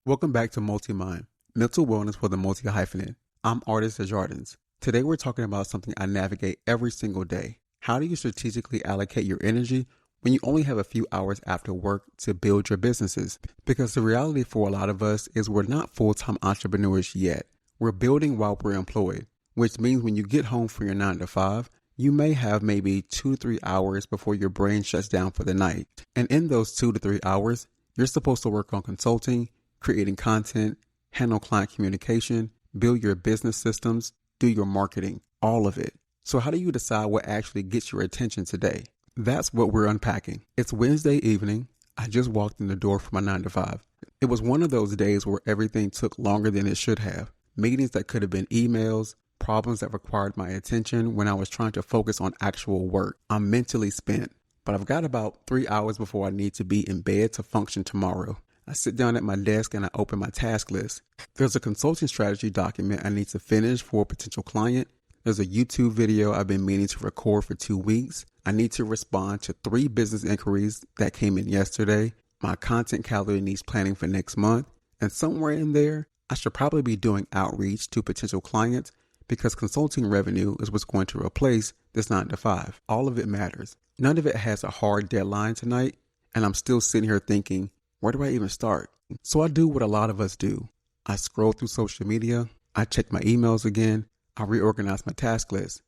Welcome back to Multi-Mind, Mental Wellness for the Multi-Hyphenate. I'm Artis Desjardins. Today we're talking about something I navigate every single day. How do you strategically allocate your energy when you only have a few hours after work to build your businesses? Because the reality for a lot of us is we're not full-time entrepreneurs yet. We're building while we're employed, which means when you get home from your 9 to 5, you may have maybe 2 to 3 hours before your brain shuts down for the night. And in those 2 to 3 hours, you're supposed to work on consulting, creating content, handle client communication, build your business systems, do your marketing, all of it. So how do you decide what actually gets your attention today? That's what we're unpacking. It's Wednesday evening. I just walked in the door for my 9 to 5. It was one of those days where everything took longer than it should have. Meetings that could have been emails, problems that required my attention when I was trying to focus on actual work. I'm mentally spent, but I've got about 3 hours before I need to be in bed to function tomorrow. I sit down at my desk and I open my task list. There's a consulting strategy document I need to finish for a potential client. There's a YouTube video I've been meaning to record for 2 weeks. I need to respond to 3 business inquiries that came in yesterday. My content calendar needs planning for next month. And somewhere in there, I should probably be doing outreach to potential clients because consulting revenue is what's going to replace this 9 to 5. All of it matters. None of it has a hard deadline tonight. And I'm still sitting here thinking, where do I even start? So I do what a lot of us do. I scroll through social media. I check my emails again. I reorganize my task list.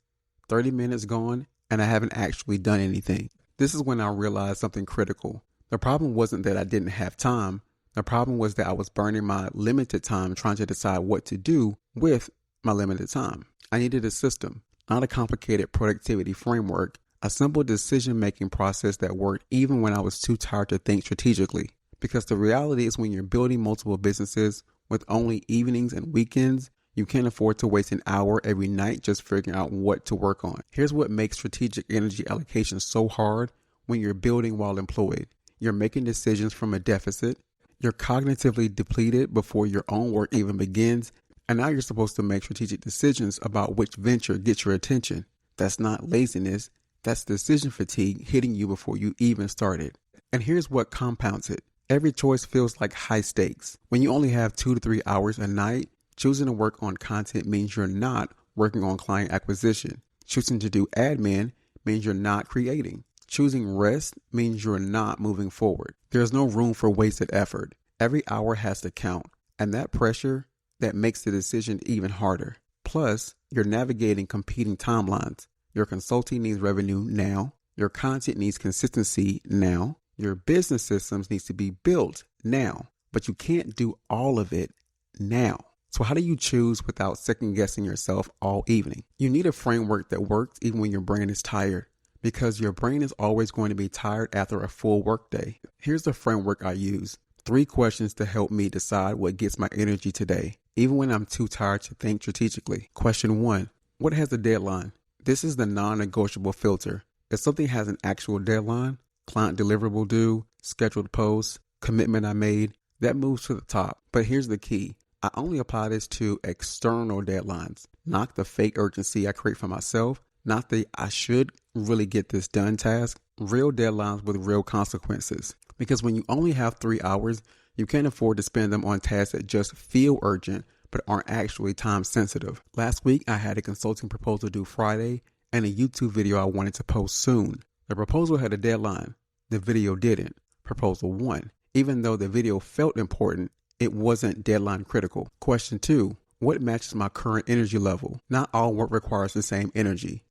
30 minutes gone and I haven't actually done anything. This is when I realized something critical. The problem wasn't that I didn't have time. The problem was that I was burning my limited time trying to decide what to do with my limited time. I needed a system, not a complicated productivity framework, a simple decision-making process that worked even when I was too tired to think strategically. Because the reality is when you're building multiple businesses with only evenings and weekends, you can't afford to waste an hour every night just figuring out what to work on. Here's what makes strategic energy allocation so hard when you're building while employed. You're making decisions from a deficit. You're cognitively depleted before your own work even begins. And now you're supposed to make strategic decisions about which venture gets your attention. That's not laziness. That's decision fatigue hitting you before you even started. And here's what compounds it. Every choice feels like high stakes. When you only have 2 to 3 hours a night, choosing to work on content means you're not working on client acquisition. Choosing to do admin means you're not creating. Choosing rest means you're not moving forward. There's no room for wasted effort. Every hour has to count. And that pressure, that makes the decision even harder. Plus, you're navigating competing timelines. Your consulting needs revenue now. Your content needs consistency now. Your business systems needs to be built now. But you can't do all of it now. So how do you choose without second guessing yourself all evening? You need a framework that works even when your brain is tired. Because your brain is always going to be tired after a full workday. Here's the framework I use. 3 questions to help me decide what gets my energy today, even when I'm too tired to think strategically. Question 1. What has a deadline? This is the non-negotiable filter. If something has an actual deadline, client deliverable due, scheduled post, commitment I made, that moves to the top. But here's the key. I only apply this to external deadlines, not the fake urgency I create for myself, not the I should really get this done task, real deadlines with real consequences. Because when you only have 3 hours, you can't afford to spend them on tasks that just feel urgent but aren't actually time sensitive. Last week, I had a consulting proposal due Friday and a YouTube video I wanted to post soon. The proposal had a deadline. The video didn't. Proposal 1. Even though the video felt important, it wasn't deadline critical. Question 2. What matches my current energy level? Not all work requires the same energy.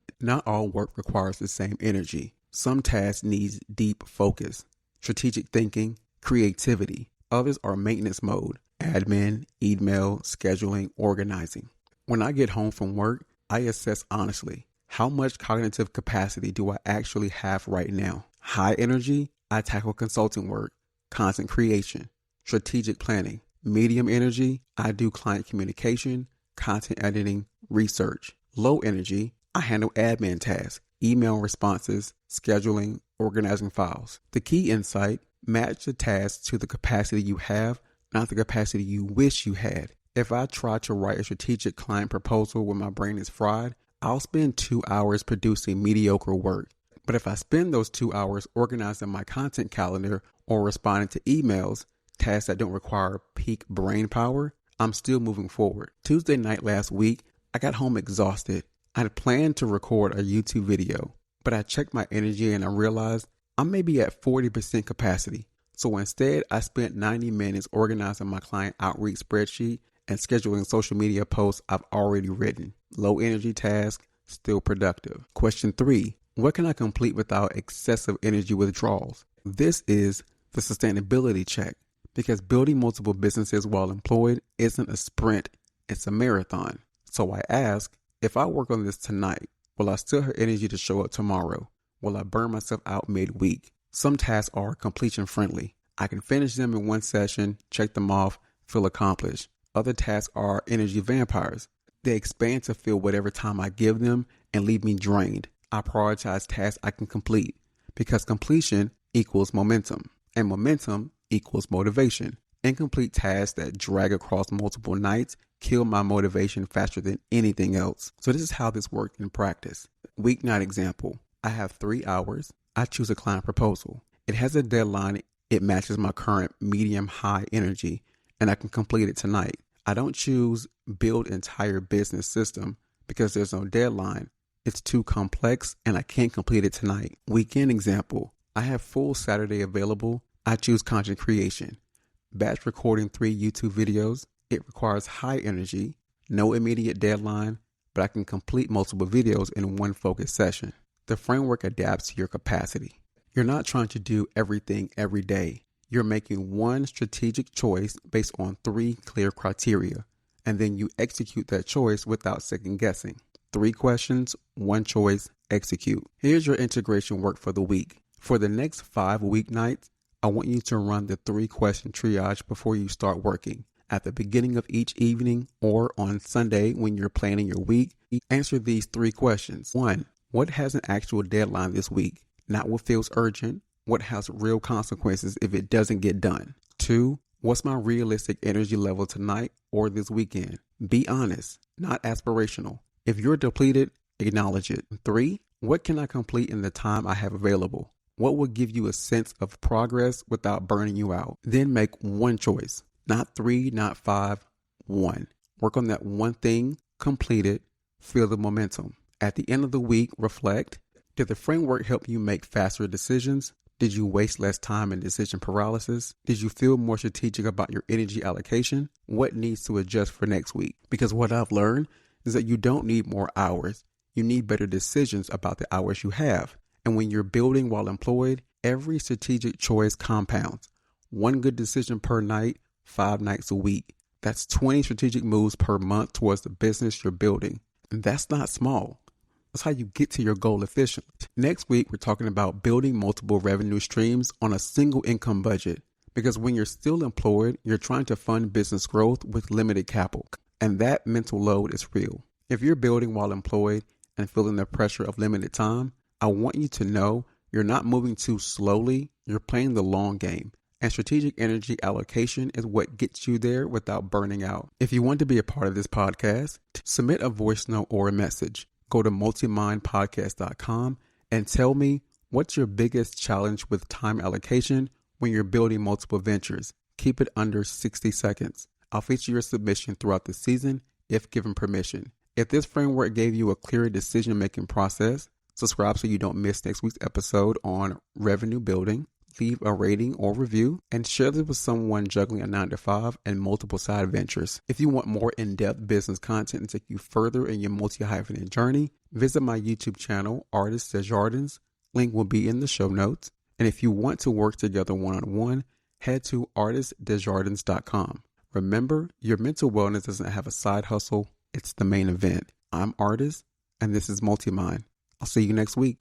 Some tasks need deep focus, strategic thinking, creativity. Others are maintenance mode, admin, email, scheduling, organizing. When I get home from work, I assess honestly, how much cognitive capacity do I actually have right now? High energy, I tackle consulting work, content creation, strategic planning. Medium energy, I do client communication, content editing, research. Low energy, I handle admin tasks, email responses, scheduling, organizing files. The key insight, match the tasks to the capacity you have, not the capacity you wish you had. If I try to write a strategic client proposal when my brain is fried, I'll spend 2 hours producing mediocre work. But if I spend those 2 hours organizing my content calendar or responding to emails, tasks that don't require peak brain power, I'm still moving forward. Tuesday night last week, I got home exhausted. I had planned to record a YouTube video, but I checked my energy and I realized I'm maybe at 40% capacity. So instead, I spent 90 minutes organizing my client outreach spreadsheet and scheduling social media posts I've already written. Low energy task, still productive. Question 3, what can I complete without excessive energy withdrawals? This is the sustainability check, because building multiple businesses while employed isn't a sprint, it's a marathon. So I ask, if I work on this tonight, will I still have energy to show up tomorrow? Will I burn myself out midweek? Some tasks are completion friendly. I can finish them in one session, check them off, feel accomplished. Other tasks are energy vampires. They expand to fill whatever time I give them and leave me drained. I prioritize tasks I can complete because completion equals momentum, and momentum equals motivation. Incomplete tasks that drag across multiple nights kill my motivation faster than anything else. So this is how this worked in practice. Weeknight example. I have 3 hours. I choose a client proposal. It has a deadline. It matches my current medium-high energy, and I can complete it tonight. I don't choose build entire business system because there's no deadline. It's too complex and I can't complete it tonight. Weekend example. I have full Saturday available. I choose content creation. Batch recording 3 YouTube videos. It requires high energy, no immediate deadline, but I can complete multiple videos in one focused session. The framework adapts to your capacity. You're not trying to do everything every day. You're making one strategic choice based on 3 clear criteria, and then you execute that choice without second guessing. 3 questions, 1 choice, execute. Here's your integration work for the week. For the next 5 weeknights, I want you to run the 3-question triage before you start working. At the beginning of each evening or on Sunday when you're planning your week, answer these 3 questions. 1. What has an actual deadline this week? Not what feels urgent. What has real consequences if it doesn't get done? 2. What's my realistic energy level tonight or this weekend? Be honest, not aspirational. If you're depleted, acknowledge it. 3. What can I complete in the time I have available? What will give you a sense of progress without burning you out? Then make 1 choice. Not 3, not 5, 1. Work on that one thing, complete it, feel the momentum. At the end of the week, reflect. Did the framework help you make faster decisions? Did you waste less time in decision paralysis? Did you feel more strategic about your energy allocation? What needs to adjust for next week? Because what I've learned is that you don't need more hours. You need better decisions about the hours you have. And when you're building while employed, every strategic choice compounds. 1 good decision per night, 5 nights a week. That's 20 strategic moves per month towards the business you're building. And that's not small. That's how you get to your goal efficiently. Next week, we're talking about building multiple revenue streams on a single income budget. Because when you're still employed, you're trying to fund business growth with limited capital. And that mental load is real. If you're building while employed and feeling the pressure of limited time, I want you to know you're not moving too slowly. You're playing the long game. And strategic energy allocation is what gets you there without burning out. If you want to be a part of this podcast, submit a voice note or a message. Go to multimindpodcast.com and tell me what's your biggest challenge with time allocation when you're building multiple ventures. Keep it under 60 seconds. I'll feature your submission throughout the season if given permission. If this framework gave you a clearer decision-making process, subscribe so you don't miss next week's episode on revenue building. Leave a rating or review, and share this with someone juggling a 9-to-5 and multiple side ventures. If you want more in-depth business content to take you further in your multi-hyphenate journey, visit my YouTube channel, Artis Desjardins. Link will be in the show notes. And if you want to work together one-on-one, head to artisdesjardins.com. Remember, your mental wellness doesn't have a side hustle. It's the main event. I'm Artis, and this is Multimind. I'll see you next week.